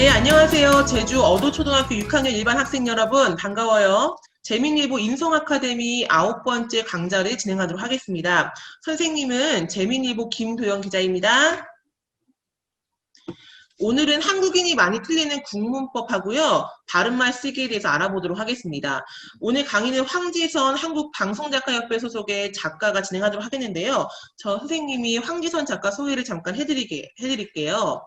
네, 안녕하세요. 제주 어도초등학교 6학년 일반 학생 여러분, 반가워요. 재민일보 인성아카데미 9번째 강좌를 진행하도록 하겠습니다. 선생님은 재민일보 김도영 기자입니다. 오늘은 한국인이 많이 틀리는 국문법하고요. 바른말 쓰기에 대해서 알아보도록 하겠습니다. 오늘 강의는 황지선 한국방송작가협회 소속의 작가가 진행하도록 하겠는데요. 저 선생님이 황지선 작가 소개를 잠깐 해드릴게요.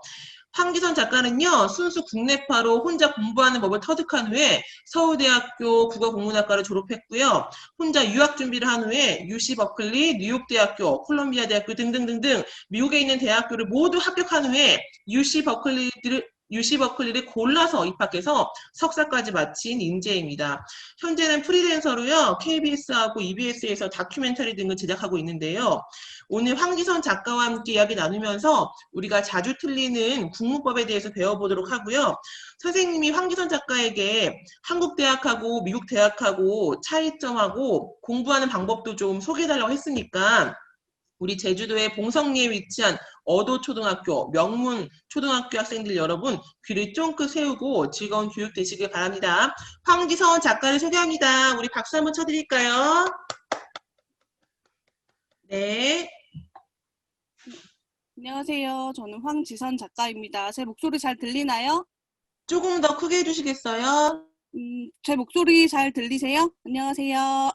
황지선 작가는요, 순수 국내파로 혼자 공부하는 법을 터득한 후에 서울대학교 국어국문학과를 졸업했고요. 혼자 유학 준비를 한 후에 UC 버클리, 뉴욕대학교, 콜롬비아 대학교 등등등등 미국에 있는 대학교를 모두 합격한 후에 UC 버클리를 골라서 입학해서 석사까지 마친 인재입니다. 현재는 프리랜서로요, KBS하고 EBS에서 다큐멘터리 등을 제작하고 있는데요. 오늘 황지선 작가와 함께 이야기 나누면서 우리가 자주 틀리는 국문법에 대해서 배워보도록 하고요. 선생님이 황지선 작가에게 한국 대학하고 미국 대학하고 차이점하고 공부하는 방법도 좀 소개해달라고 했으니까 우리 제주도의 봉성리에 위치한 어도초등학교, 명문초등학교 학생들 여러분 귀를 쫑긋 세우고 즐거운 교육 되시길 바랍니다. 황지선 작가를 소개합니다. 우리 박수 한번 쳐드릴까요? 네. 안녕하세요. 저는 황지선 작가입니다. 제 목소리 잘 들리나요? 조금 더 크게 해주시겠어요? 제 목소리 잘 들리세요? 안녕하세요.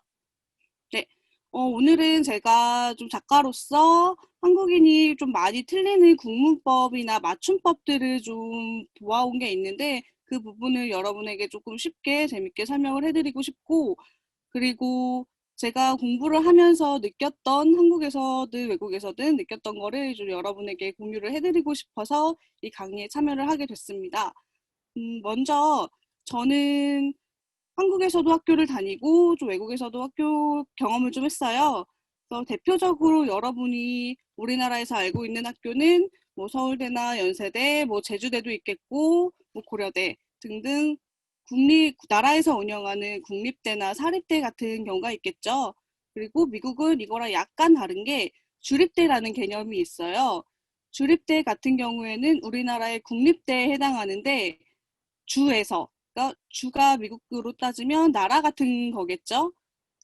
네. 오늘은 제가 좀 작가로서 한국인이 좀 많이 틀리는 국문법이나 맞춤법들을 좀 보아온 게 있는데 그 부분을 여러분에게 조금 쉽게 재밌게 설명을 해드리고 싶고, 그리고 제가 공부를 하면서 느꼈던, 한국에서든 외국에서든 느꼈던 거를 좀 여러분에게 공유를 해드리고 싶어서 이 강의에 참여를 하게 됐습니다. 먼저 저는 한국에서도 학교를 다니고 좀 외국에서도 학교 경험을 좀 했어요. 그래서 대표적으로 여러분이 우리나라에서 알고 있는 학교는 뭐 서울대나 연세대, 뭐 제주대도 있겠고, 뭐 고려대 등등 나라에서 운영하는 국립대나 사립대 같은 경우가 있겠죠. 그리고 미국은 이거랑 약간 다른 게 주립대라는 개념이 있어요. 주립대 같은 경우에는 우리나라의 국립대에 해당하는데 주에서, 그러니까 주가 미국으로 따지면 나라 같은 거겠죠.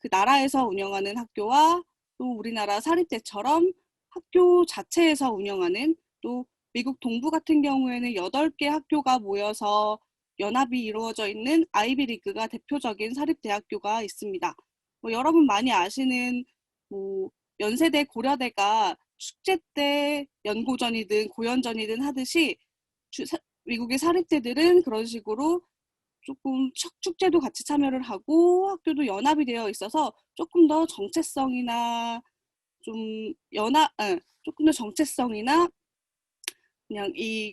그 나라에서 운영하는 학교와 또 우리나라 사립대처럼 학교 자체에서 운영하는, 또 미국 동부 같은 경우에는 8개 학교가 모여서 연합이 이루어져 있는 아이비리그가 대표적인 사립대학교가 있습니다. 뭐 여러분 많이 아시는 뭐 연세대, 고려대가 축제 때 연고전이든 고연전이든 하듯이 미국의 사립대들은 그런 식으로 조금 축제도 같이 참여를 하고 학교도 연합이 되어 있어서 조금 더 정체성이나 조금 더 정체성이나 그냥 이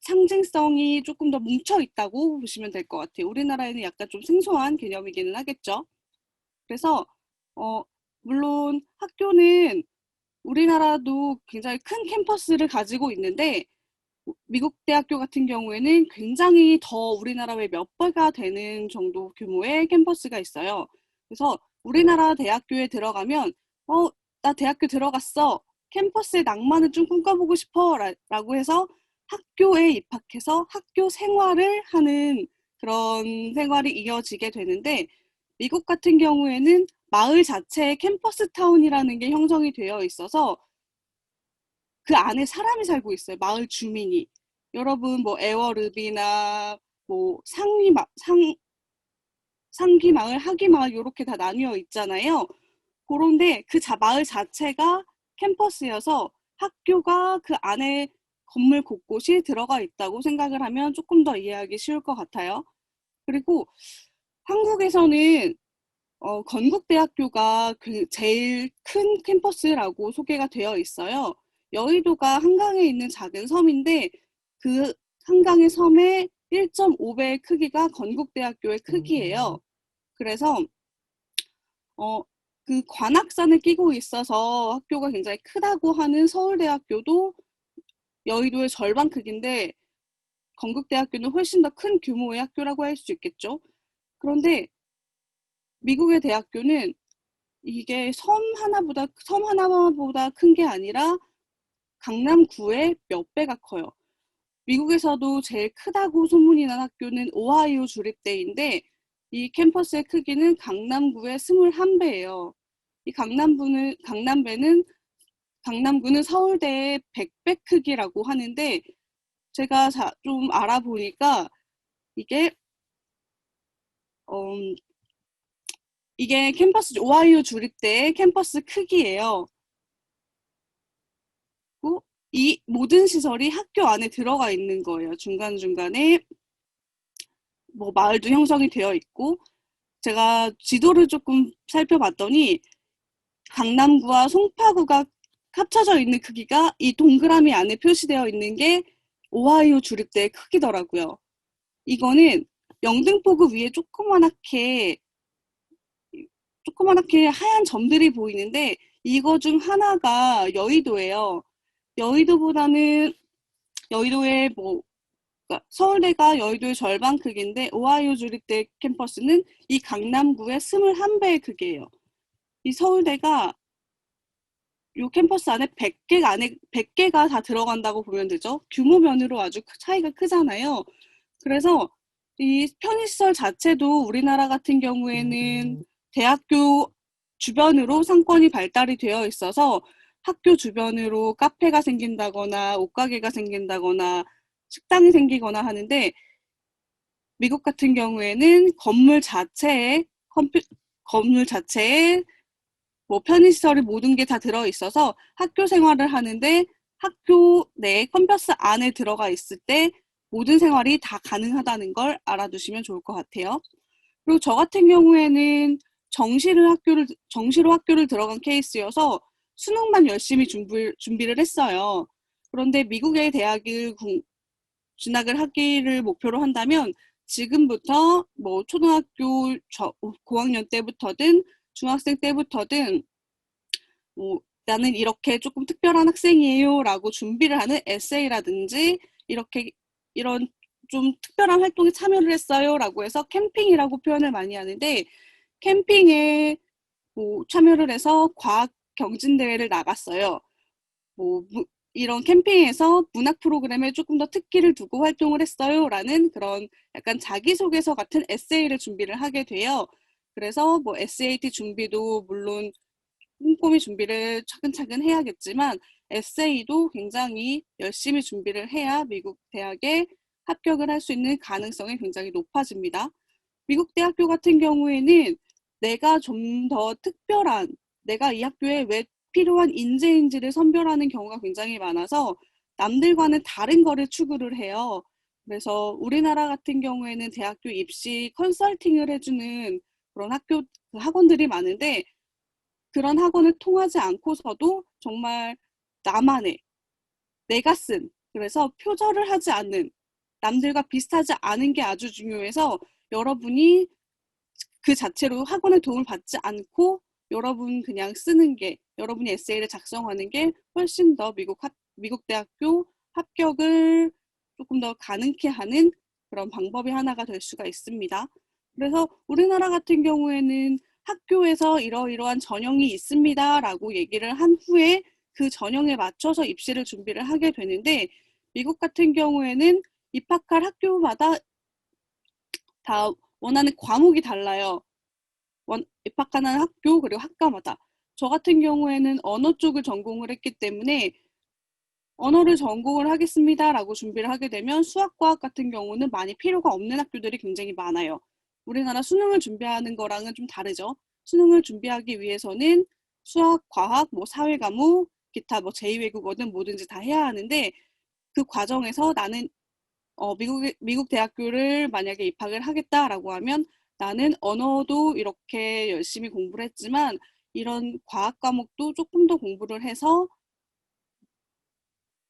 상징성이 조금 더 뭉쳐 있다고 보시면 될 것 같아요. 우리나라에는 약간 좀 생소한 개념이기는 하겠죠. 그래서 물론 학교는 우리나라도 굉장히 큰 캠퍼스를 가지고 있는데 미국 대학교 같은 경우에는 굉장히 더 우리나라의 몇 배가 되는 정도 규모의 캠퍼스가 있어요. 그래서 우리나라 대학교에 들어가면 나 대학교 들어갔어. 캠퍼스의 낭만을 좀 꿈꿔보고 싶어 라고 해서 학교에 입학해서 학교 생활을 하는 그런 생활이 이어지게 되는데, 미국 같은 경우에는 마을 자체에 캠퍼스 타운이라는 게 형성이 되어 있어서 그 안에 사람이 살고 있어요. 마을 주민이. 여러분 뭐 에워르비나 뭐 상기 마을, 하기 마을 이렇게 다 나뉘어 있잖아요. 그런데 그 마을 자체가 캠퍼스여서 학교가 그 안에 건물 곳곳이 들어가 있다고 생각을 하면 조금 더 이해하기 쉬울 것 같아요. 그리고 한국에서는 건국대학교가 그 제일 큰 캠퍼스라고 소개가 되어 있어요. 여의도가 한강에 있는 작은 섬인데 그 한강의 섬의 1.5배의 크기가 건국대학교의 크기예요. 그래서 그 관악산을 끼고 있어서 학교가 굉장히 크다고 하는 서울대학교도 여의도의 절반 크기인데 건국대학교는 훨씬 더 큰 규모의 학교라고 할 수 있겠죠. 그런데 미국의 대학교는 이게 섬 하나보다 큰 게 아니라 강남구의 몇 배가 커요. 미국에서도 제일 크다고 소문이 난 학교는 오하이오 주립대인데 이 캠퍼스의 크기는 강남구의 21배예요. 이 강남구는 서울대의 100배 크기라고 하는데 제가 좀 알아보니까 이게 이게 오하이오 주립대의 캠퍼스 크기예요. 그리고 이 모든 시설이 학교 안에 들어가 있는 거예요. 중간중간에 뭐 마을도 형성이 되어 있고 제가 지도를 조금 살펴봤더니 강남구와 송파구가 합쳐져 있는 크기가 이 동그라미 안에 표시되어 있는 게 오하이오 주립대의 크기더라고요. 이거는 영등포구 위에 조그맣게 하얀 점들이 보이는데 이거 중 하나가 여의도예요. 여의도의 그러니까 서울대가 여의도의 절반 크기인데 오하이오 주립대 캠퍼스는 이 강남구의 21배의 크기예요. 이 서울대가 이 캠퍼스 안에 100개가 다 들어간다고 보면 되죠. 규모면으로 아주 차이가 크잖아요. 그래서 이 편의시설 자체도 우리나라 같은 경우에는 대학교 주변으로 상권이 발달이 되어 있어서 학교 주변으로 카페가 생긴다거나 옷가게가 생긴다거나 식당이 생기거나 하는데 미국 같은 경우에는 건물 자체에 뭐 편의시설이 모든 게 다 들어있어서 학교 생활을 하는데 학교 내 캠퍼스 안에 들어가 있을 때 모든 생활이 다 가능하다는 걸 알아두시면 좋을 것 같아요. 그리고 저 같은 경우에는 정시로 학교를 들어간 케이스여서 수능만 열심히 준비를 했어요. 그런데 미국의 대학을 진학을 하기를 목표로 한다면 지금부터 뭐 초등학교 고학년 때부터든 중학생 때부터든 뭐 나는 이렇게 조금 특별한 학생이에요 라고 준비를 하는 에세이라든지 이런 좀 특별한 활동에 참여를 했어요 라고 해서 캠핑이라고 표현을 많이 하는데 캠핑에 뭐 참여를 해서 과학 경진대회를 나갔어요. 뭐 이런 캠핑에서 문학 프로그램에 조금 더 특기를 두고 활동을 했어요 라는 그런 약간 자기소개서 같은 에세이를 준비를 하게 돼요. 그래서 뭐 SAT 준비도 물론 꼼꼼히 준비를 차근차근 해야겠지만 에세이도 굉장히 열심히 준비를 해야 미국 대학에 합격을 할 수 있는 가능성이 굉장히 높아집니다. 미국 대학교 같은 경우에는 내가 좀 더 특별한, 내가 이 학교에 왜 필요한 인재인지를 선별하는 경우가 굉장히 많아서 남들과는 다른 거를 추구를 해요. 그래서 우리나라 같은 경우에는 대학교 입시 컨설팅을 해주는 그런 학원들이 많은데 그런 학원을 통하지 않고서도 정말 나만의, 내가 쓴, 그래서 표절을 하지 않는, 남들과 비슷하지 않은 게 아주 중요해서 여러분이 그 자체로 학원의 도움을 받지 않고 여러분 그냥 쓰는 게, 여러분이 에세이를 작성하는 게 훨씬 더 미국 대학교 합격을 조금 더 가능케 하는 그런 방법이 하나가 될 수가 있습니다. 그래서 우리나라 같은 경우에는 학교에서 이러이러한 전형이 있습니다 라고 얘기를 한 후에 그 전형에 맞춰서 입시를 준비를 하게 되는데 미국 같은 경우에는 입학할 학교마다 다 원하는 과목이 달라요. 입학하는 학교 그리고 학과마다. 저 같은 경우에는 언어 쪽을 전공을 했기 때문에 언어를 전공을 하겠습니다 라고 준비를 하게 되면 수학과학 같은 경우는 많이 필요가 없는 학교들이 굉장히 많아요. 우리나라 수능을 준비하는 거랑은 좀 다르죠. 수능을 준비하기 위해서는 수학, 과학, 뭐 사회 과목, 기타 뭐 제2외국어든 뭐든지 다 해야 하는데 그 과정에서 나는 미국 대학교를 만약에 입학을 하겠다라고 하면 나는 언어도 이렇게 열심히 공부를 했지만 이런 과학 과목도 조금 더 공부를 해서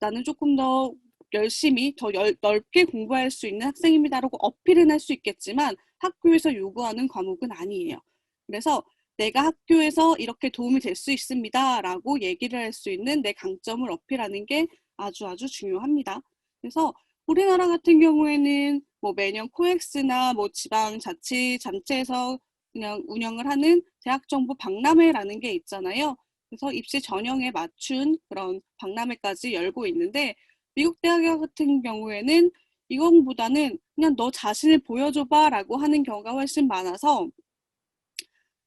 나는 조금 더 열심히 더 넓게 공부할 수 있는 학생입니다라고 어필은 할 수 있겠지만 학교에서 요구하는 과목은 아니에요. 그래서 내가 학교에서 이렇게 도움이 될 수 있습니다 라고 얘기를 할 수 있는 내 강점을 어필하는 게 아주 중요합니다. 그래서 우리나라 같은 경우에는 뭐 매년 코엑스나 뭐 지방자치단체에서 그냥 운영을 하는 대학정보 박람회라는 게 있잖아요. 그래서 입시 전형에 맞춘 그런 박람회까지 열고 있는데 미국 대학 같은 경우에는 이것보다는 그냥 너 자신을 보여줘봐라고 하는 경우가 훨씬 많아서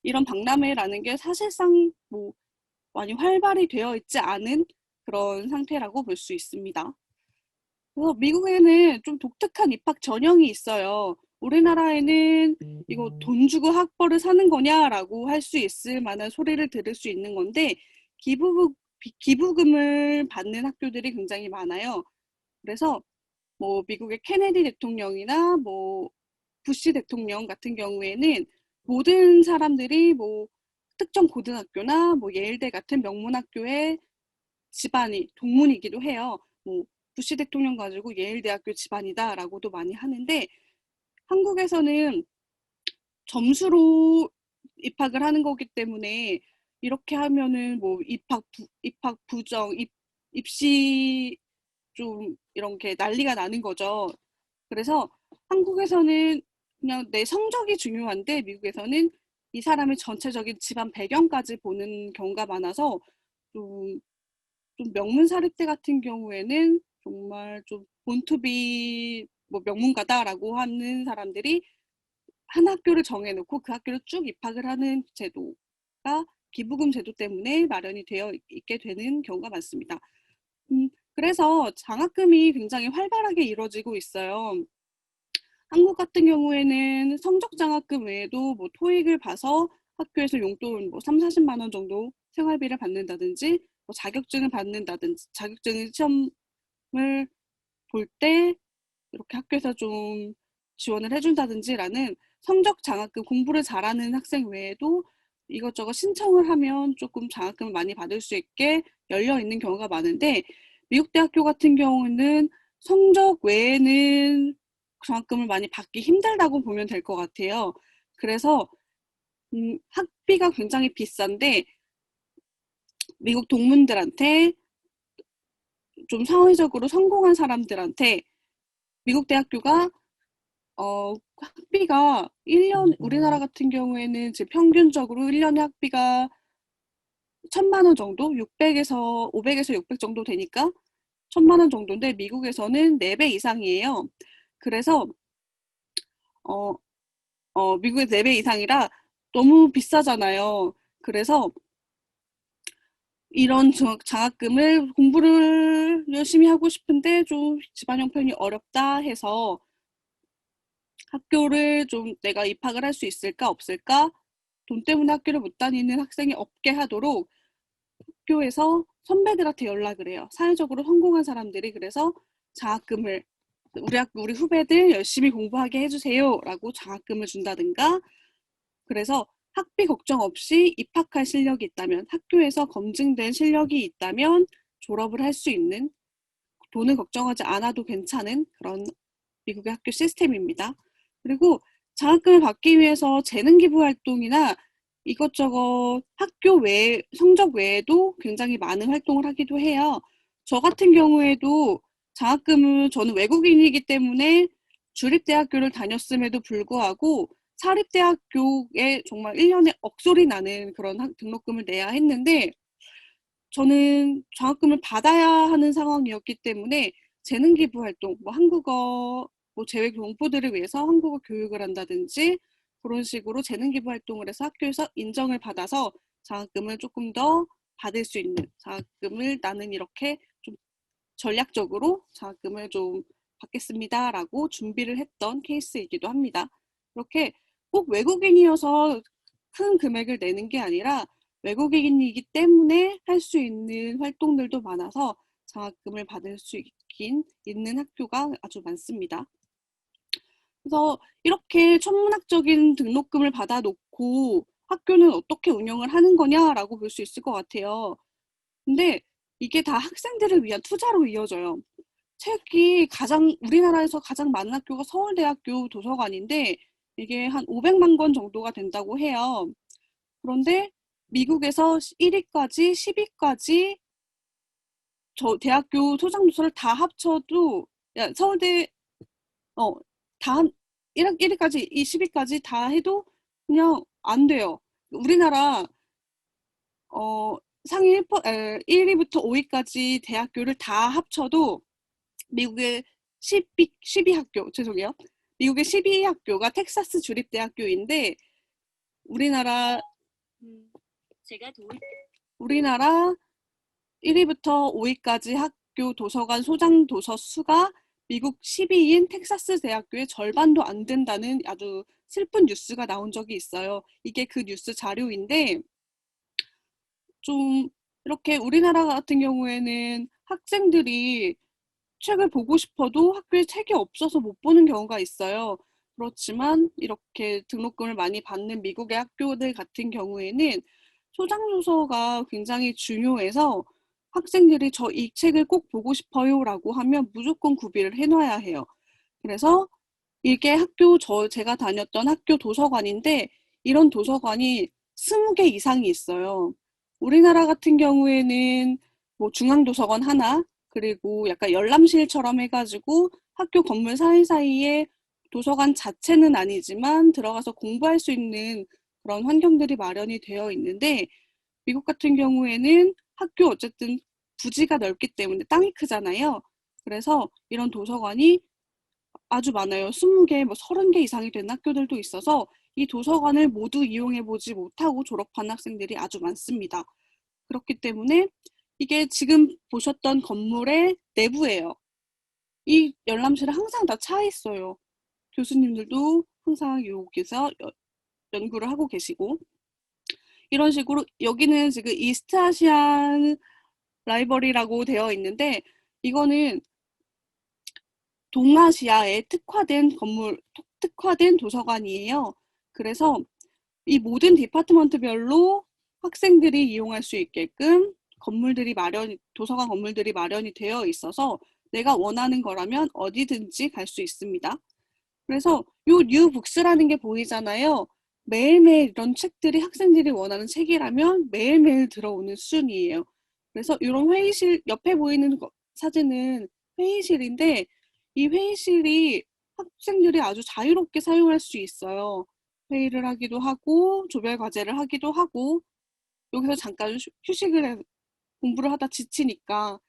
이런 박람회라는 게 사실상 뭐 많이 활발히 되어 있지 않은 그런 상태라고 볼 수 있습니다. 그래서 미국에는 좀 독특한 입학 전형이 있어요. 우리나라에는 이거 돈 주고 학벌을 사는 거냐라고 할 수 있을 만한 소리를 들을 수 있는 건데 기부금을 받는 학교들이 굉장히 많아요. 그래서 뭐 미국의 케네디 대통령이나 뭐 부시 대통령 같은 경우에는 모든 사람들이 뭐 특정 고등학교나 뭐 예일대 같은 명문학교의 집안이 동문이기도 해요. 뭐 부시 대통령 가지고 예일대학교 집안이다라고도 많이 하는데 한국에서는 점수로 입학을 하는 거기 때문에 이렇게 하면은 뭐 입학 부정, 입시 좀 이런 게 난리가 나는 거죠. 그래서 한국에서는 그냥 내 성적이 중요한데 미국에서는 이 사람의 전체적인 집안 배경까지 보는 경우가 많아서 좀, 좀 명문 사립대 같은 경우에는 정말 좀 본투비 뭐 명문가다라고 하는 사람들이 한 학교를 정해놓고 그 학교를 쭉 입학을 하는 제도가 기부금 제도 때문에 마련이 되어 있게 되는 경우가 많습니다. 그래서 장학금이 굉장히 활발하게 이루어지고 있어요. 한국 같은 경우에는 성적 장학금 외에도 뭐 토익을 봐서 학교에서 용돈 뭐 3, 40만 원 정도 생활비를 받는다든지 뭐 자격증을 받는다든지 자격증 시험을 볼 때 이렇게 학교에서 좀 지원을 해준다든지라는 성적 장학금 공부를 잘하는 학생 외에도 이것저것 신청을 하면 조금 장학금을 많이 받을 수 있게 열려 있는 경우가 많은데 미국 대학교 같은 경우는 성적 외에는 장학금을 많이 받기 힘들다고 보면 될 것 같아요. 그래서 학비가 굉장히 비싼데 미국 동문들한테 좀 사회적으로 성공한 사람들한테 미국 대학교가 학비가 1년 우리나라 같은 경우에는 지금 평균적으로 1년에 학비가 1,000만 원 정도, 600에서 500에서 600 정도 되니까 1,000만 원 정도인데 미국에서는 4배 이상이에요. 그래서 미국의 4배 이상이라 너무 비싸잖아요. 그래서 이런 장학금을 공부를 열심히 하고 싶은데 좀 집안 형편이 어렵다 해서 학교를 좀 내가 입학을 할 수 있을까 없을까? 돈 때문에 학교를 못 다니는 학생이 없게 하도록 학교에서 선배들한테 연락을 해요. 사회적으로 성공한 사람들이 그래서 장학금을 우리 후배들 열심히 공부하게 해주세요라고 장학금을 준다든가 그래서 학비 걱정 없이 입학할 실력이 있다면 학교에서 검증된 실력이 있다면 졸업을 할 수 있는 돈을 걱정하지 않아도 괜찮은 그런 미국의 학교 시스템입니다. 그리고 장학금을 받기 위해서 재능 기부 활동이나 이것저것 학교 외 성적 외에도 굉장히 많은 활동을 하기도 해요. 저 같은 경우에도 장학금을 저는 외국인이기 때문에 주립대학교를 다녔음에도 불구하고 사립대학교에 정말 1년에 억소리 나는 그런 등록금을 내야 했는데 저는 장학금을 받아야 하는 상황이었기 때문에 재능 기부 활동, 뭐 한국어 뭐 재외 동포들을 위해서 한국어 교육을 한다든지 그런 식으로 재능 기부 활동을 해서 학교에서 인정을 받아서 장학금을 조금 더 받을 수 있는 장학금을 나는 이렇게 좀 전략적으로 장학금을 좀 받겠습니다라고 준비를 했던 케이스이기도 합니다. 이렇게 꼭 외국인이어서 큰 금액을 내는 게 아니라 외국인이기 때문에 할 수 있는 활동들도 많아서 장학금을 받을 수 있는 학교가 아주 많습니다. 그래서 이렇게 천문학적인 등록금을 받아놓고 학교는 어떻게 운영을 하는 거냐라고 볼 수 있을 것 같아요. 근데 이게 다 학생들을 위한 투자로 이어져요. 책이 우리나라에서 가장 많은 학교가 서울대학교 도서관인데 이게 한 500만 권 정도가 된다고 해요. 그런데 미국에서 1위까지 10위까지 저 대학교 소장도서를 다 합쳐도 서울대 다 1위까지 10위까지 다 해도 그냥 안 돼요. 우리나라 상위 1위부터 5위까지 대학교를 다 합쳐도 미국의 12 학교, 죄송해요. 미국의 12학교가 텍사스 주립대학교인데 우리나라 우리나라 1위부터 5위까지 학교 도서관 소장 도서 수가 미국 10위인 텍사스 대학교의 절반도 안 된다는 아주 슬픈 뉴스가 나온 적이 있어요. 이게 그 뉴스 자료인데 좀 이렇게 우리나라 같은 경우에는 학생들이 책을 보고 싶어도 학교에 책이 없어서 못 보는 경우가 있어요. 그렇지만 이렇게 등록금을 많이 받는 미국의 학교들 같은 경우에는 소장도서가 굉장히 중요해서 학생들이 저 이 책을 꼭 보고 싶어요 라고 하면 무조건 구비를 해놔야 해요. 그래서 이게 제가 다녔던 학교 도서관인데 이런 도서관이 20개 이상이 있어요. 우리나라 같은 경우에는 뭐 중앙도서관 하나, 그리고 약간 열람실처럼 해가지고 학교 건물 사이사이에 도서관 자체는 아니지만 들어가서 공부할 수 있는 그런 환경들이 마련이 되어 있는데 미국 같은 경우에는 학교 어쨌든 부지가 넓기 때문에 땅이 크잖아요. 그래서 이런 도서관이 아주 많아요. 20개, 뭐 30개 이상이 된 학교들도 있어서 이 도서관을 모두 이용해보지 못하고 졸업한 학생들이 아주 많습니다. 그렇기 때문에 이게 지금 보셨던 건물의 내부예요. 이 열람실은 항상 다 차 있어요. 교수님들도 항상 여기서 연구를 하고 계시고 이런 식으로 여기는 지금 이스트 아시안 라이벌이라고 되어 있는데 이거는 동아시아에 특화된 도서관이에요. 그래서 이 모든 디파트먼트별로 학생들이 이용할 수 있게끔 도서관 건물들이 마련이 되어 있어서 내가 원하는 거라면 어디든지 갈 수 있습니다. 그래서 요 뉴북스라는 게 보이잖아요. 매일매일 이런 책들이 학생들이 원하는 책이라면 매일매일 들어오는 수준이에요. 그래서 이런 회의실, 옆에 보이는 사진은 회의실인데 이 회의실이 학생들이 아주 자유롭게 사용할 수 있어요. 회의를 하기도 하고 조별 과제를 하기도 하고 여기서 잠깐 공부를 하다 지치니까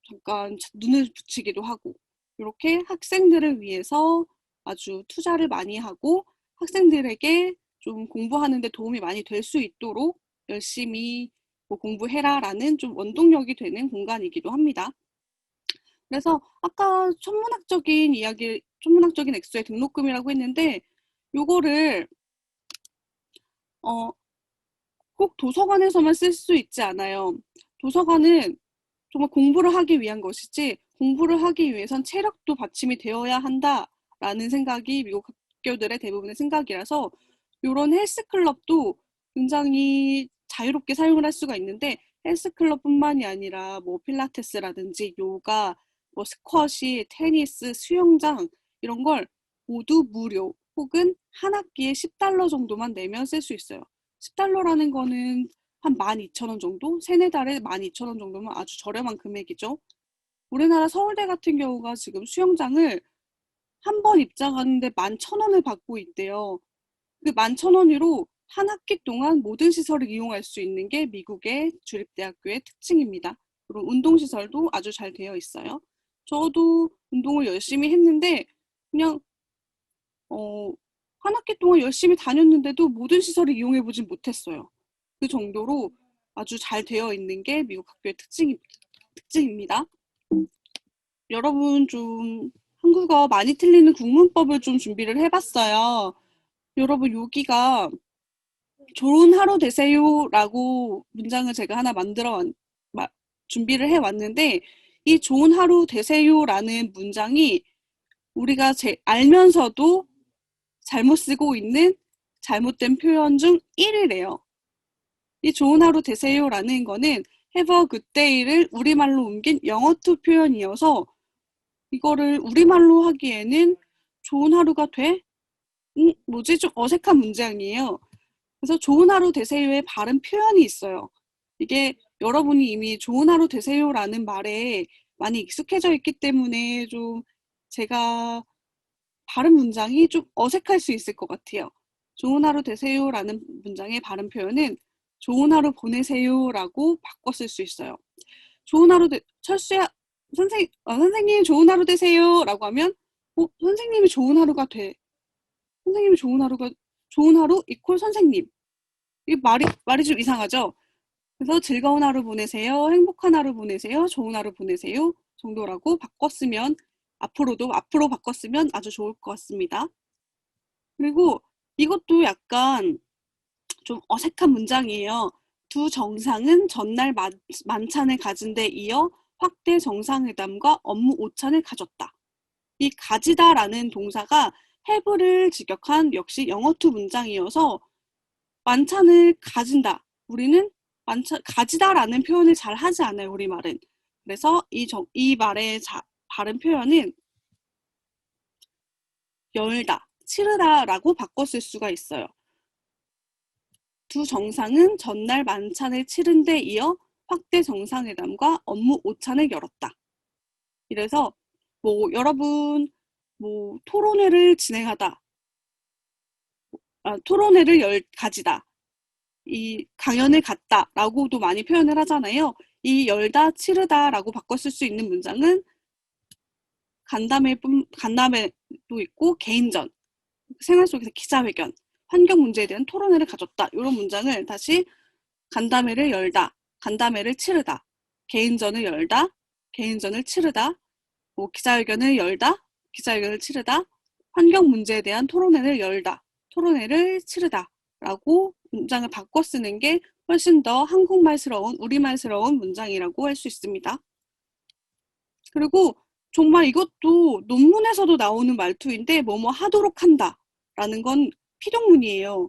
잠깐 눈을 붙이기도 하고 이렇게 학생들을 위해서 아주 투자를 많이 하고 학생들에게 좀 공부하는 데 도움이 많이 될 수 있도록 열심히 뭐 공부해라라는 좀 원동력이 되는 공간이기도 합니다. 그래서 아까 천문학적인 액수의 등록금이라고 했는데 요거를 꼭 도서관에서만 쓸 수 있지 않아요. 도서관은 정말 공부를 하기 위한 것이지 공부를 하기 위해선 체력도 받침이 되어야 한다라는 생각이 미국 학교들의 대부분의 생각이라서 이런 헬스클럽도 굉장히 자유롭게 사용을 할 수가 있는데 헬스클럽뿐만이 아니라 뭐 필라테스라든지 요가, 뭐 스쿼시, 테니스, 수영장 이런 걸 모두 무료 혹은 한 학기에 $10 정도만 내면 쓸 수 있어요. $10라는 거는 한 12,000원 정도? 세네 달에 12,000원 정도면 아주 저렴한 금액이죠. 우리나라 서울대 같은 경우가 지금 수영장을 한 번 입장하는데 11,000원을 받고 있대요. 그 11,000원으로 한 학기 동안 모든 시설을 이용할 수 있는 게 미국의 주립대학교의 특징입니다. 그리고 운동시설도 아주 잘 되어 있어요. 저도 운동을 열심히 했는데 그냥 한 학기 동안 열심히 다녔는데도 모든 시설을 이용해보진 못했어요. 그 정도로 아주 잘 되어 있는 게 미국 학교의 특징입니다. 여러분 좀 한국어 많이 틀리는 국문법을 좀 준비를 해봤어요. 여러분 여기가 좋은 하루 되세요라고 문장을 제가 하나 준비를 해왔는데 이 좋은 하루 되세요라는 문장이 우리가 알면서도 잘못 쓰고 있는 잘못된 표현 중 1위래요. 이 좋은 하루 되세요라는 거는 have a good day를 우리말로 옮긴 영어투 표현이어서 이거를 우리말로 하기에는 좋은 하루가 돼? 뭐지? 좀 어색한 문장이에요. 그래서 좋은 하루 되세요의 발음 표현이 있어요. 이게 여러분이 이미 좋은 하루 되세요라는 말에 많이 익숙해져 있기 때문에 좀 제가 발음 문장이 좀 어색할 수 있을 것 같아요. 좋은 하루 되세요라는 문장의 발음 표현은 좋은 하루 보내세요라고 바꿔 쓸 수 있어요. 철수야, 선생님 좋은 하루 되세요. 라고 하면, 선생님이 좋은 하루가 돼. 선생님이 좋은 하루 이퀄 선생님. 이게 말이 좀 이상하죠? 그래서 즐거운 하루 보내세요. 행복한 하루 보내세요. 좋은 하루 보내세요. 정도라고 바꿨으면, 앞으로 바꿨으면 아주 좋을 것 같습니다. 그리고 이것도 약간 좀 어색한 문장이에요. 두 정상은 전날 만찬을 가진 데 이어 확대 정상회담과 업무 오찬을 가졌다. 이 가지다라는 동사가 have를 직역한 역시 영어투 문장이어서 만찬을 가진다. 우리는 가지다라는 표현을 잘 하지 않아요, 우리말은. 그래서 이 말의 바른 표현은 열다, 치르다라고 바꿔 쓸 수가 있어요. 두 정상은 전날 만찬을 치른 데 이어 확대 정상회담과 업무 오찬을 열었다. 이래서 여러분 토론회를 진행하다, 토론회를 가지다, 이 강연을 갔다라고도 많이 표현을 하잖아요. 이 열다, 치르다라고 바꿔 쓸 수 있는 문장은 간담회도 있고 개인전, 생활 속에서 기자회견, 환경 문제에 대한 토론회를 가졌다. 이런 문장을 다시 간담회를 열다, 간담회를 치르다, 개인전을 열다, 개인전을 치르다, 기자회견을 열다, 기자회견을 치르다, 환경 문제에 대한 토론회를 열다, 토론회를 치르다 라고 문장을 바꿔 쓰는 게 훨씬 더 한국말스러운, 우리말스러운 문장이라고 할 수 있습니다. 그리고 정말 이것도 논문에서도 나오는 말투인데 뭐뭐 하도록 한다 라는 건 피동문이에요.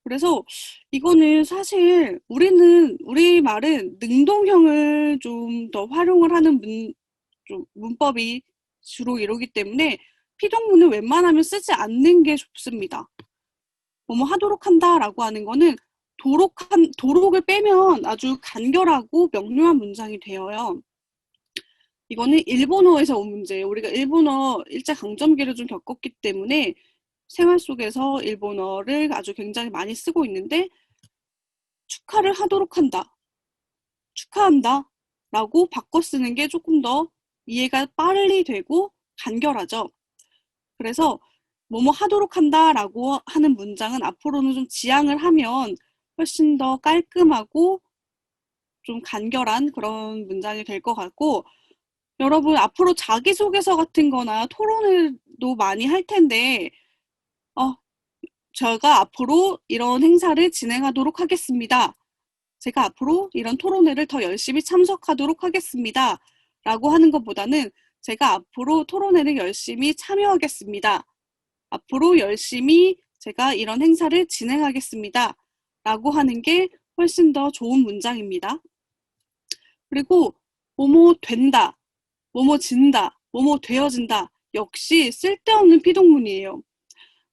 그래서 이거는 사실 우리 말은 능동형을 좀 더 활용을 하는 문법이 주로 이러기 때문에 피동문을 웬만하면 쓰지 않는 게 좋습니다. 뭐뭐 하도록 한다라고 하는 거는 도록을 빼면 아주 간결하고 명료한 문장이 되어요. 이거는 일본어에서 온 문제예요. 우리가 일본어 일제강점기를 좀 겪었기 때문에 생활 속에서 일본어를 아주 굉장히 많이 쓰고 있는데 축하를 하도록 한다, 축하한다 라고 바꿔 쓰는 게 조금 더 이해가 빨리 되고 간결하죠. 그래서 뭐뭐 하도록 한다라고 하는 문장은 앞으로는 좀 지양을 하면 훨씬 더 깔끔하고 좀 간결한 그런 문장이 될 것 같고, 여러분 앞으로 자기소개서 같은 거나 토론을도 많이 할 텐데 제가 앞으로 이런 행사를 진행하도록 하겠습니다. 제가 앞으로 이런 토론회를 더 열심히 참석하도록 하겠습니다. 라고 하는 것보다는 제가 앞으로 토론회를 열심히 참여하겠습니다. 앞으로 열심히 제가 이런 행사를 진행하겠습니다. 라고 하는 게 훨씬 더 좋은 문장입니다. 그리고 뭐뭐 된다, 뭐뭐 진다, 뭐뭐 되어진다 역시 쓸데없는 피동문이에요.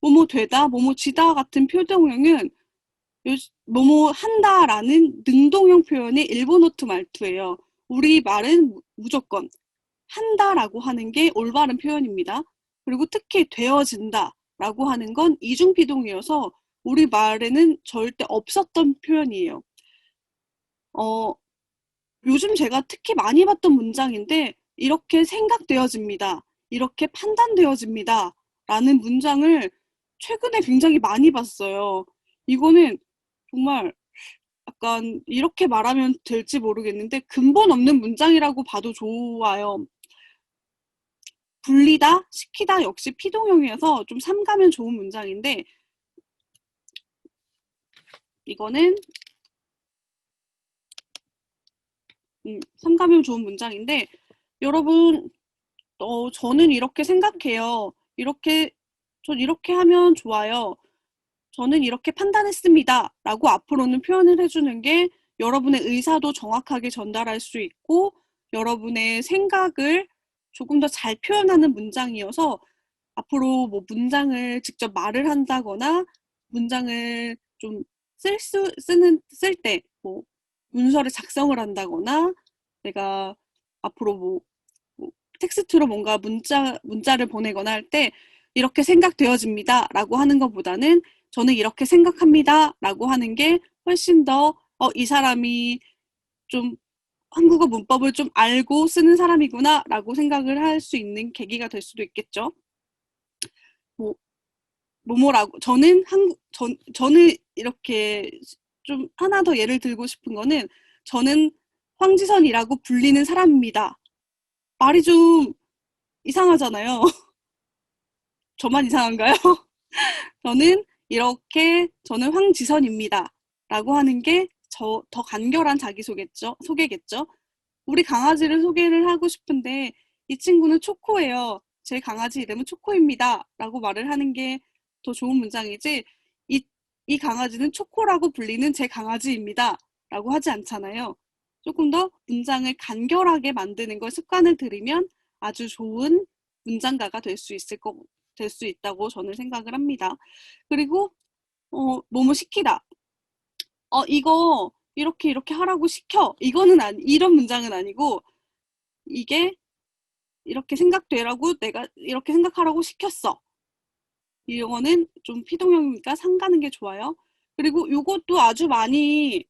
뭐뭐 되다, 뭐뭐 지다 같은 표동형은 뭐뭐 한다라는 능동형 표현이 일본어투 말투예요. 우리 말은 무조건 한다라고 하는 게 올바른 표현입니다. 그리고 특히 되어진다라고 하는 건 이중피동이어서 우리 말에는 절대 없었던 표현이에요. 요즘 제가 특히 많이 봤던 문장인데 이렇게 생각되어집니다, 이렇게 판단되어집니다 라는 문장을 최근에 굉장히 많이 봤어요. 이거는 정말 약간 이렇게 말하면 될지 모르겠는데 근본 없는 문장이라고 봐도 좋아요. 불리다, 시키다 역시 피동형이어서 좀 삼가면 좋은 문장인데 이거는 삼가면 좋은 문장인데 여러분 저는 이렇게 생각해요. 전 이렇게 하면 좋아요. 저는 이렇게 판단했습니다. 라고 앞으로는 표현을 해주는 게 여러분의 의사도 정확하게 전달할 수 있고 여러분의 생각을 조금 더 잘 표현하는 문장이어서 앞으로 뭐 문장을 직접 말을 한다거나 문장을 좀 쓸 때 뭐 문서를 작성을 한다거나 내가 앞으로 뭐 텍스트로 뭔가 문자를 보내거나 할 때 이렇게 생각되어집니다 라고 하는 것보다는 저는 이렇게 생각합니다 라고 하는 게 훨씬 더 이 사람이 좀 한국어 문법을 좀 알고 쓰는 사람이구나라고 생각을 할 수 있는 계기가 될 수도 있겠죠. 뭐 뭐뭐라고 저는 이렇게 좀 하나 더 예를 들고 싶은 거는 저는 황지선이라고 불리는 사람입니다. 말이 좀 이상하잖아요. 저만 이상한가요? 저는 황지선입니다. 라고 하는 게 더 간결한 소개겠죠. 우리 강아지를 소개를 하고 싶은데 이 친구는 초코예요. 제 강아지 이름은 초코입니다. 라고 말을 하는 게 더 좋은 문장이지 이 강아지는 초코라고 불리는 제 강아지입니다. 라고 하지 않잖아요. 조금 더 문장을 간결하게 만드는 걸 습관을 들이면 아주 좋은 문장가가 될 수 있다고 저는 생각을 합니다. 그리고 뭐뭐 시키다. 이거 이렇게 하라고 시켜. 이런 문장은 아니고 이게 이렇게 생각되라고 내가 이렇게 생각하라고 시켰어. 이거는 좀 피동형이니까 상가는 게 좋아요. 그리고 이것도 아주 많이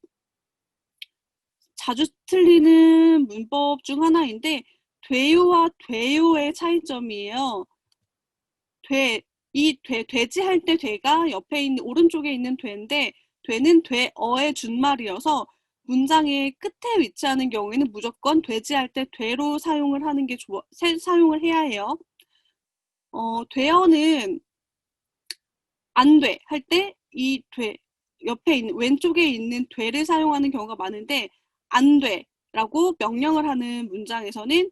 자주 틀리는 문법 중 하나인데 돼요와 돼요의 차이점이에요. 돼지 할 때 돼가 옆에 있는 오른쪽에 있는 돼인데 돼는 돼어의 준말이어서 문장의 끝에 위치하는 경우에는 무조건 돼지 할 때 돼로 사용을 사용을 해야 해요. 돼어는 안 돼 할 때 이 돼 옆에 있는 왼쪽에 있는 돼를 사용하는 경우가 많은데 안 돼라고 명령을 하는 문장에서는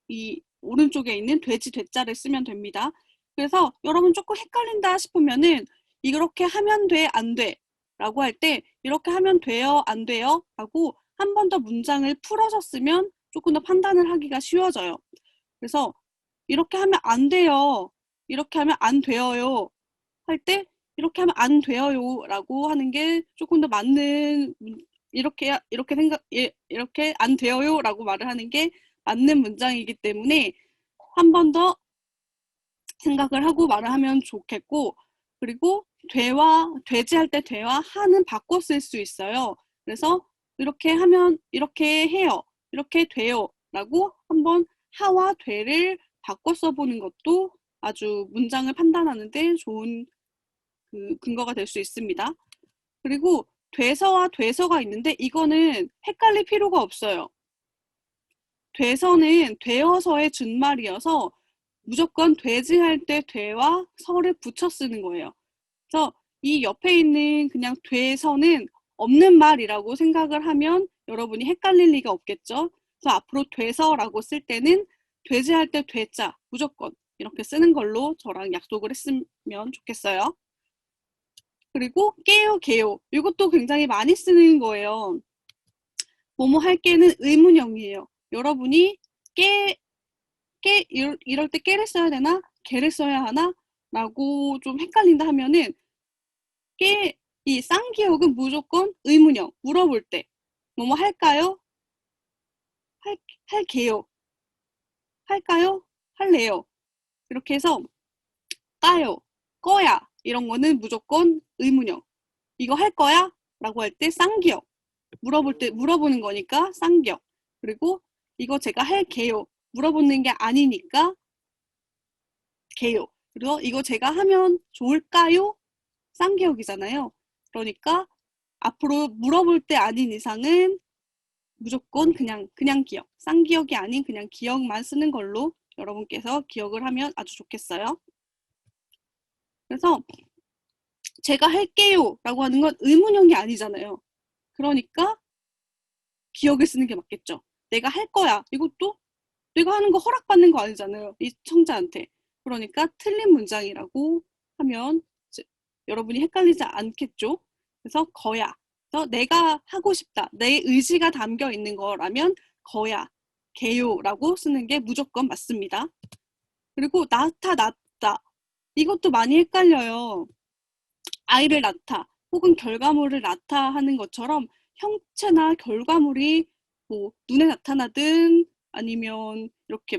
이 오른쪽에 있는 돼지 돼자를 쓰면 됩니다. 그래서 여러분 조금 헷갈린다 싶으면은 이렇게 하면 돼, 안 돼? 라고 할 때 이렇게 하면 돼요, 안 돼요? 라고 한 번 더 문장을 풀어서 쓰면 조금 더 판단을 하기가 쉬워져요. 그래서 이렇게 하면 안 돼요. 이렇게 하면 안 되어요. 할 때 이렇게 하면 안 되어요. 라고 하는 게 조금 더 맞는 이렇게 안 되어요. 라고 말을 하는 게 맞는 문장이기 때문에 한 번 더 생각을 하고 말을 하면 좋겠고 그리고 돼지 할 때 돼와 하는 바꿔 쓸 수 있어요. 그래서 이렇게 하면 이렇게 해요. 이렇게 돼요. 라고 한번 하와 돼를 바꿔 써보는 것도 아주 문장을 판단하는 데 좋은 근거가 될 수 있습니다. 그리고 돼서와 돼서가 있는데 이거는 헷갈릴 필요가 없어요. 돼서는 되어서의 준말이어서 무조건 돼지 할 때 돼와 서를 붙여 쓰는 거예요. 그래서 이 옆에 있는 그냥 돼서는 없는 말이라고 생각을 하면 여러분이 헷갈릴 리가 없겠죠. 그래서 앞으로 돼서라고 쓸 때는 돼지 할 때 돼자 무조건 이렇게 쓰는 걸로 저랑 약속을 했으면 좋겠어요. 그리고 깨요, 개요. 이것도 굉장히 많이 쓰는 거예요. 뭐뭐 할게는 의문형이에요. 여러분이 이럴 때 깨를 써야 되나? 개를 써야 하나? 라고 좀 헷갈린다 하면은 이 쌍기역은 무조건 의문형. 물어볼 때 뭐뭐 할까요? 할게요. 할까요? 할래요. 이렇게 해서 까요, 꺼야 이런 거는 무조건 의문형. 이거 할 거야? 라고 할 때 쌍기역. 물어보는 거니까 쌍기역. 그리고 이거 제가 할게요. 물어보는 게 아니니까 개요. 그리고 이거 제가 하면 좋을까요? 쌍기역이잖아요. 그러니까 앞으로 물어볼 때 아닌 이상은 무조건 그냥 기억. 쌍기역이 아닌 그냥 기억만 쓰는 걸로 여러분께서 기억을 하면 아주 좋겠어요. 그래서 제가 할게요 라고 하는 건 의문형이 아니잖아요. 그러니까 기억을 쓰는 게 맞겠죠. 내가 할 거야. 이것도 내가 하는 거 허락받는 거 아니잖아요. 이 청자한테. 그러니까 틀린 문장이라고 하면 여러분이 헷갈리지 않겠죠. 그래서 거야. 그래서 내가 하고 싶다. 내 의지가 담겨 있는 거라면 거야. 개요라고 쓰는 게 무조건 맞습니다. 그리고 나타났다. 이것도 많이 헷갈려요. 아이를 낳다 혹은 결과물을 낳다 하는 것처럼 형체나 결과물이 뭐 눈에 나타나든 아니면 이렇게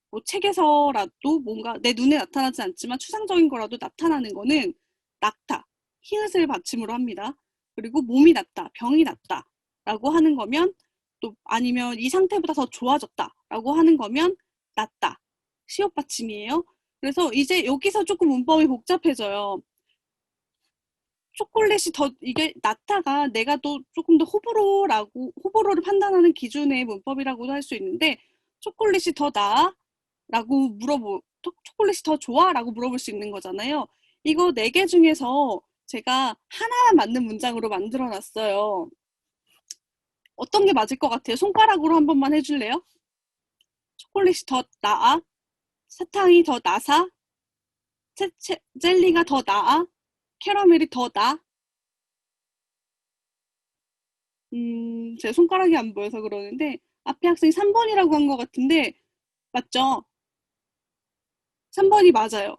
뭐 책에서라도 뭔가 내 눈에 나타나지 않지만 추상적인 거라도 나타나는 거는 낳다, 히읗을 받침으로 합니다. 그리고 몸이 낫다, 병이 낫다 라고 하는 거면 또 아니면 이 상태보다 더 좋아졌다라고 하는 거면 낫다. 시옷 받침이에요. 그래서 이제 여기서 조금 문법이 복잡해져요. 초콜릿이 더 이게 낫다가 내가 또 조금 더 호불호를 판단하는 기준의 문법이라고도 할 수 있는데 초콜릿이 더 나아라고 초콜릿이 더 좋아라고 물어볼 수 있는 거잖아요. 이거 4개 중에서 제가 하나만 맞는 문장으로 만들어 놨어요. 어떤 게 맞을 것 같아요? 손가락으로 한 번만 해줄래요? 초콜릿이 더 나아? 사탕이 더 나사? 젤리가 더 나아? 캐러멜이 더 나? 제 손가락이 안 보여서 그러는데 앞에 학생이 3번이라고 한 것 같은데 맞죠? 3번이 맞아요.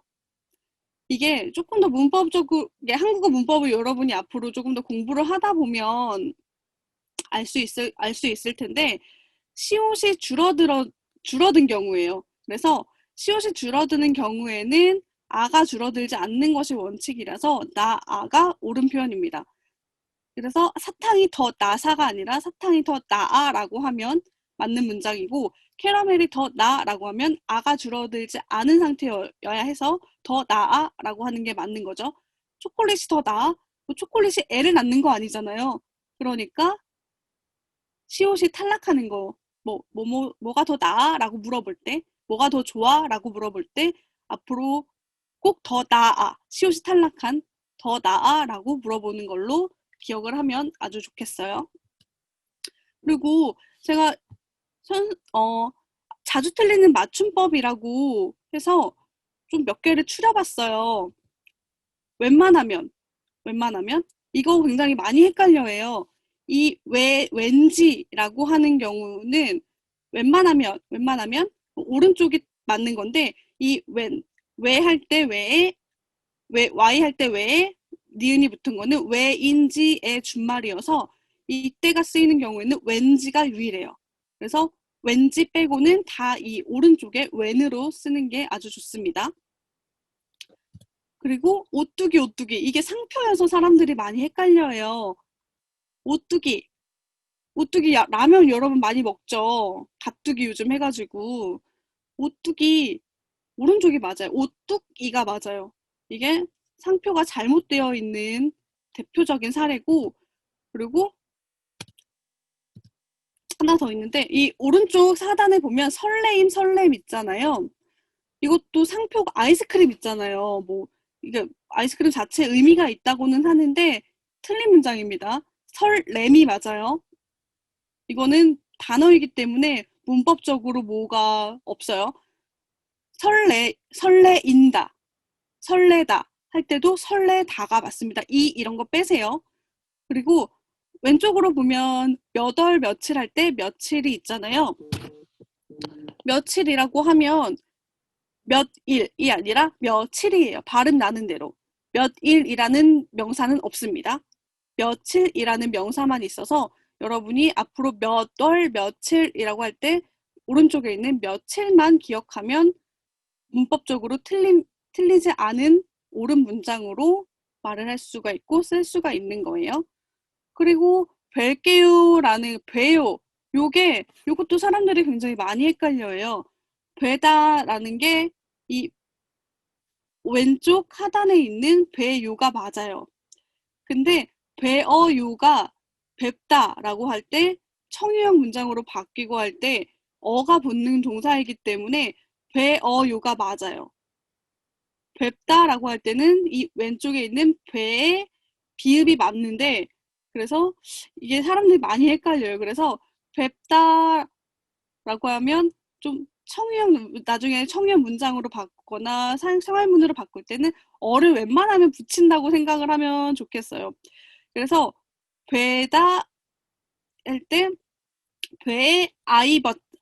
이게 조금 더 문법적으로 한국어 문법을 여러분이 앞으로 조금 더 공부를 하다 보면 알 수 있을 텐데 시옷이 줄어든 경우예요. 그래서 시옷이 줄어드는 경우에는 아가 줄어들지 않는 것이 원칙이라서 나아가 옳은 표현입니다. 그래서 사탕이 더 나사가 아니라 사탕이 더 나아라고 하면 맞는 문장이고 캐러멜이 더 나라고 하면 아가 줄어들지 않은 상태여야 해서 더 나아라고 하는 게 맞는 거죠. 초콜릿이 더 나아? 뭐 초콜릿이 애를 낳는 거 아니잖아요. 그러니까 시옷이 탈락하는 거, 뭐가 더 나아? 라고 물어볼 때, 뭐가 더 좋아? 라고 물어볼 때, 앞으로 꼭 더 나아, 시옷이 탈락한 더 나아? 라고 물어보는 걸로 기억을 하면 아주 좋겠어요. 그리고 제가 자주 틀리는 맞춤법이라고 해서 좀 몇 개를 추려봤어요. 웬만하면 이거 굉장히 많이 헷갈려해요. 이 왠지라고 하는 경우는 웬만하면 오른쪽이 맞는 건데 이 왜 할 때 왜에 y 할 때 왜에 니은이 붙은 거는 왜인지의 준말이어서 이때가 쓰이는 경우에는 왠지가 유일해요. 그래서 왠지 빼고는 다 이 오른쪽에 when으로 쓰는 게 아주 좋습니다. 그리고 오뚜기 이게 상표여서 사람들이 많이 헷갈려요. 오뚜기 라면 여러분 많이 먹죠. 갓뚜기 요즘 해가지고 오뚜기 오른쪽이 맞아요. 오뚜기가 맞아요. 이게 상표가 잘못되어 있는 대표적인 사례고 그리고 하나 더 있는데 이 오른쪽 사단에 보면 설렘 있잖아요. 이것도 상표가 아이스크림 있잖아요. 뭐 이게 아이스크림 자체에 의미가 있다고는 하는데 틀린 문장입니다. 설렘이 맞아요. 이거는 단어이기 때문에 문법적으로 뭐가 없어요. 설레인다, 설레다 할 때도 설레다가 맞습니다. 이런 거 빼세요. 그리고 왼쪽으로 보면 몇 월 며칠 할 때 며칠이 있잖아요. 며칠이라고 하면 몇일이 아니라 며칠이에요. 발음 나는 대로. 몇일이라는 명사는 없습니다. 며칠이라는 명사만 있어서 여러분이 앞으로 몇 월 며칠이라고 할 때 오른쪽에 있는 며칠만 기억하면 문법적으로 틀리지 않은 옳은 문장으로 말을 할 수가 있고 쓸 수가 있는 거예요. 그리고 뵐게요라는 봬요. 요것도 사람들이 굉장히 많이 헷갈려요. 뵈다라는 게 이 왼쪽 하단에 있는 뵈요가 맞아요. 근데 뵈어요가 뵙다라고 할 때 청유형 문장으로 바뀌고 할 때 어가 붙는 동사이기 때문에 뵈어요가 맞아요. 뵙다라고 할 때는 이 왼쪽에 있는 뵈에 비읍이 맞는데 그래서 이게 사람들이 많이 헷갈려요. 그래서 뵙다라고 하면 좀 나중에 청유형 문장으로 바꾸거나 생활문으로 바꿀 때는 어를 웬만하면 붙인다고 생각을 하면 좋겠어요. 그래서 뵈다 할 때 뵈에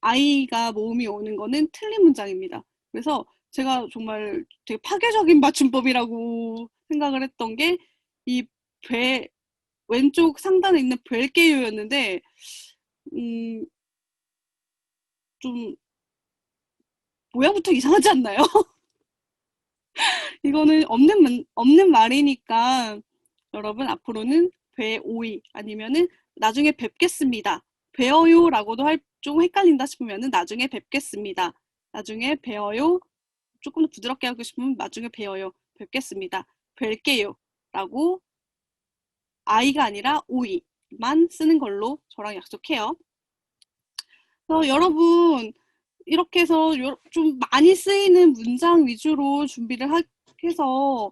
아이가 모음이 오는 거는 틀린 문장입니다. 그래서 제가 정말 되게 파괴적인 맞춤법이라고 생각을 했던 게 이 왼쪽 상단에 있는 뵐게요였는데 좀 모양부터 이상하지 않나요? 이거는 없는 말이니까 여러분 앞으로는 뵈오이 아니면은 나중에 뵙겠습니다 배워요라고도 좀 헷갈린다 싶으면은 나중에 뵙겠습니다. 나중에 배워요. 조금 더 부드럽게 하고 싶으면 나중에 배워요. 뵙겠습니다. 뵐게요. 라고 I가 아니라 OE만 쓰는 걸로 저랑 약속해요. 그래서 여러분 이렇게 해서 좀 많이 쓰이는 문장 위주로 준비를 해서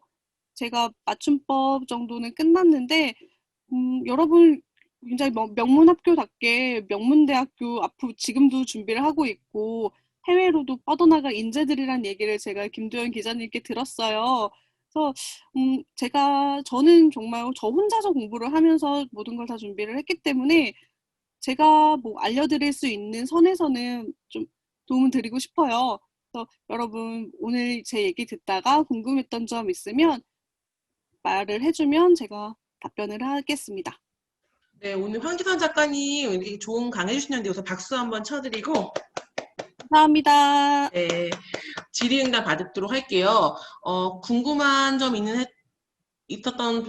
제가 맞춤법 정도는 끝났는데 여러분 굉장히 명문학교답게 명문대학교 앞으로 지금도 준비를 하고 있고 해외로도 뻗어나갈 인재들이란 얘기를 제가 김도연 기자님께 들었어요. 그래서 저는 정말 저 혼자서 공부를 하면서 모든 걸 다 준비를 했기 때문에 제가 뭐 알려드릴 수 있는 선에서는 좀 도움을 드리고 싶어요. 그래서 여러분 오늘 제 얘기 듣다가 궁금했던 점 있으면 말을 해주면 제가 답변을 하겠습니다. 네, 오늘 황지선 작가님 이렇게 좋은 강의 해주시는데 우선 박수 한번 쳐드리고 감사합니다. 네, 질의응답 받도록 할게요. 궁금한 점 있었던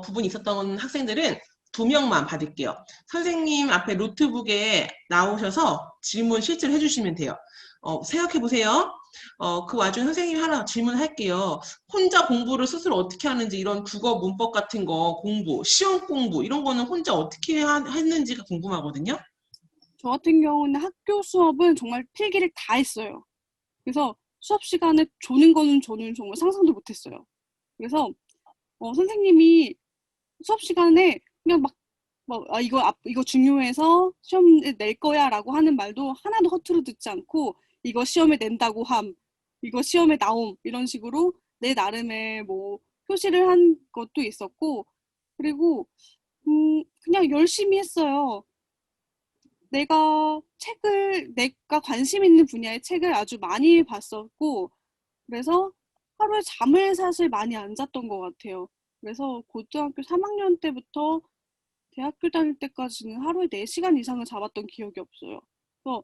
부분이 있었던 학생들은 2명만 받을게요. 선생님 앞에 노트북에 나오셔서 질문 실제로 해주시면 돼요. 생각해보세요. 그 와중에 선생님이 하나 질문할게요. 혼자 공부를 스스로 어떻게 하는지 이런 국어 문법 같은 거 공부, 시험 공부 이런 거는 혼자 어떻게 했는지가 궁금하거든요. 저 같은 경우는 학교 수업은 정말 필기를 다 했어요. 그래서 수업 시간에 조는 거는 저는 정말 상상도 못했어요. 그래서 선생님이 수업 시간에 그냥 막 이거 중요해서 시험에 낼 거야 라고 하는 말도 하나도 허투루 듣지 않고 이거 시험에 낸다고 함, 이거 시험에 나옴 이런 식으로 내 나름의 뭐 표시를 한 것도 있었고 그리고 그냥 열심히 했어요. 내가 관심 있는 분야의 책을 아주 많이 봤었고 그래서 하루에 잠을 사실 많이 안 잤던 것 같아요. 그래서 고등학교 3학년 때부터 대학교 다닐 때까지는 하루에 4시간 이상을 잡았던 기억이 없어요. 그래서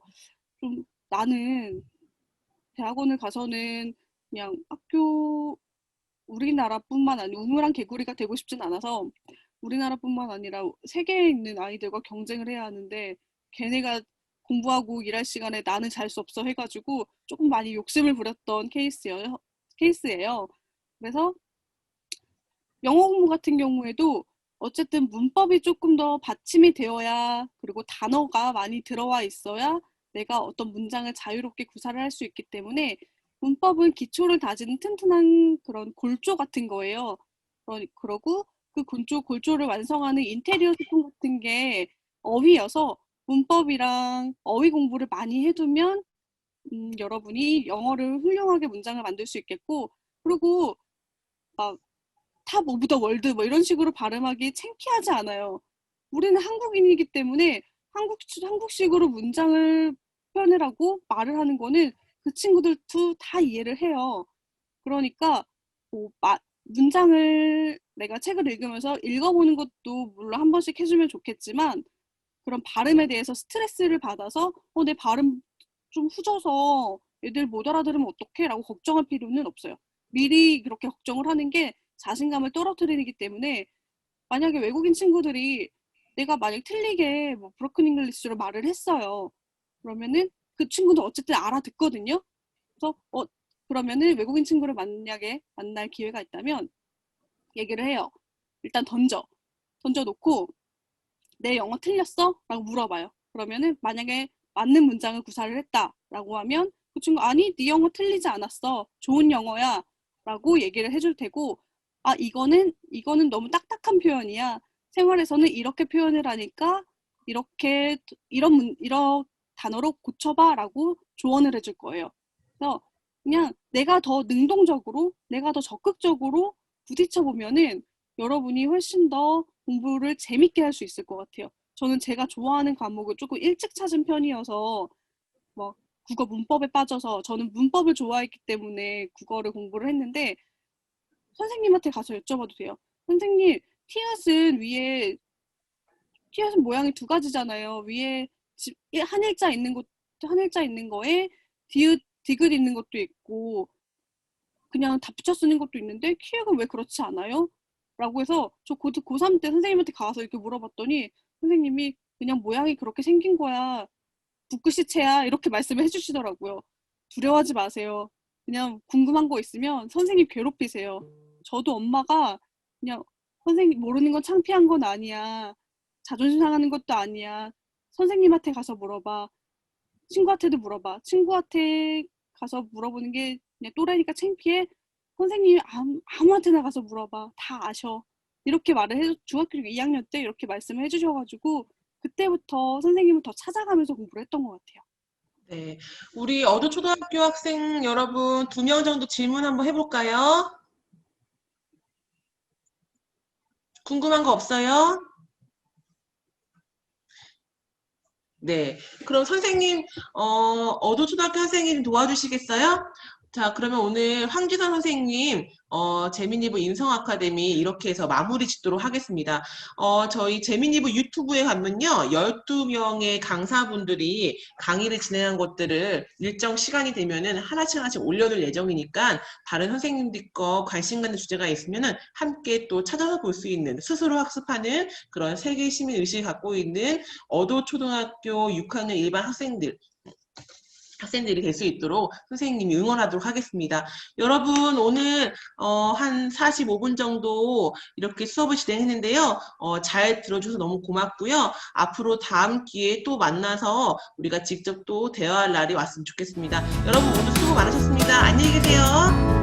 좀 나는 대학원을 가서는 그냥 우리나라뿐만 아니라 우물안 개구리가 되고 싶진 않아서 우리나라뿐만 아니라 세계에 있는 아이들과 경쟁을 해야 하는데 걔네가 공부하고 일할 시간에 나는 잘 수 없어 해가지고 조금 많이 욕심을 부렸던 케이스예요. 그래서 영어 공부 같은 경우에도 어쨌든 문법이 조금 더 받침이 되어야 그리고 단어가 많이 들어와 있어야 내가 어떤 문장을 자유롭게 구사를 할 수 있기 때문에 문법은 기초를 다지는 튼튼한 그런 골조 같은 거예요. 그러고 그 골조를 완성하는 인테리어 소품 같은 게 어휘여서 문법이랑 어휘 공부를 많이 해두면 여러분이 영어를 훌륭하게 문장을 만들 수 있겠고 그리고 막 탑 오브 더 월드 뭐 이런 식으로 발음하기 창피하지 않아요. 우리는 한국인이기 때문에 한국식으로 문장을 표현을 하고 말을 하는 거는 그 친구들도 다 이해를 해요. 그러니까 뭐 문장을 내가 책을 읽으면서 읽어보는 것도 물론 한 번씩 해주면 좋겠지만 그런 발음에 대해서 스트레스를 받아서 내 발음 좀 후져서 애들 못 알아들으면 어떡해? 라고 걱정할 필요는 없어요. 미리 그렇게 걱정을 하는 게 자신감을 떨어뜨리기 때문에 만약에 외국인 친구들이 내가 만약 틀리게 뭐 브로큰 잉글리시로 말을 했어요. 그러면은 그 친구도 어쨌든 알아듣거든요. 그래서 그러면은 외국인 친구를 만약에 만날 기회가 있다면 얘기를 해요. 일단 던져놓고 내 영어 틀렸어? 라고 물어봐요. 그러면은 만약에 맞는 문장을 구사를 했다라고 하면 그 친구 아니 네 영어 틀리지 않았어. 좋은 영어야. 라고 얘기를 해줄 테고 이거는 너무 딱딱한 표현이야. 생활에서는 이렇게 표현을 하니까 이런 단어로 고쳐봐 라고 조언을 해줄 거예요. 그래서 그냥 내가 더 능동적으로 내가 더 적극적으로 부딪혀 보면은 여러분이 훨씬 더 공부를 재밌게 할 수 있을 것 같아요. 저는 제가 좋아하는 과목을 조금 일찍 찾은 편이어서 뭐 국어 문법에 빠져서 저는 문법을 좋아했기 때문에 국어를 공부를 했는데 선생님한테 가서 여쭤봐도 돼요. 선생님, 티읕은 모양이 두 가지잖아요. 위에 한 일자 있는 거에 디귿 있는 것도 있고 그냥 다 붙여 쓰는 것도 있는데 키읔은 왜 그렇지 않아요? 라고 해서 저 고3 때 선생님한테 가서 이렇게 물어봤더니 선생님이 그냥 모양이 그렇게 생긴 거야. 붓글씨체야. 이렇게 말씀을 해주시더라고요. 두려워하지 마세요. 그냥 궁금한 거 있으면 선생님 괴롭히세요. 저도 엄마가 그냥 선생님 모르는 건 창피한 건 아니야. 자존심 상하는 것도 아니야. 선생님한테 가서 물어봐. 친구한테도 물어봐. 친구한테 가서 물어보는 게 그냥 또래니까 창피해. 선생님이 아무한테나 가서 물어봐. 다 아셔. 이렇게 말을 해, 중학교 2학년 때 이렇게 말씀을 해주셔가지고 그때부터 선생님을 더 찾아가면서 공부를 했던 것 같아요. 네, 우리 어도초등학교 학생 여러분 2명 정도 질문 한번 해볼까요? 궁금한 거 없어요? 네, 그럼 선생님, 어도초등학교 선생님 도와주시겠어요? 자, 그러면 오늘 황지선 선생님, 재미니브 인성 아카데미 이렇게 해서 마무리 짓도록 하겠습니다. 저희 재미니브 유튜브에 가면요, 12명의 강사분들이 강의를 진행한 것들을 일정 시간이 되면은 하나씩 하나씩 올려둘 예정이니까 다른 선생님들 거 관심 갖는 주제가 있으면은 함께 또 찾아서 볼 수 있는 스스로 학습하는 그런 세계 시민 의식을 갖고 있는 어도초등학교 6학년 일반 학생들이 될 수 있도록 선생님이 응원하도록 하겠습니다. 여러분 오늘 한 45분 정도 이렇게 수업을 진행했는데요. 잘 들어줘서 너무 고맙고요. 앞으로 다음 기회에 또 만나서 우리가 직접 또 대화할 날이 왔으면 좋겠습니다. 여러분 모두 수고 많으셨습니다. 안녕히 계세요.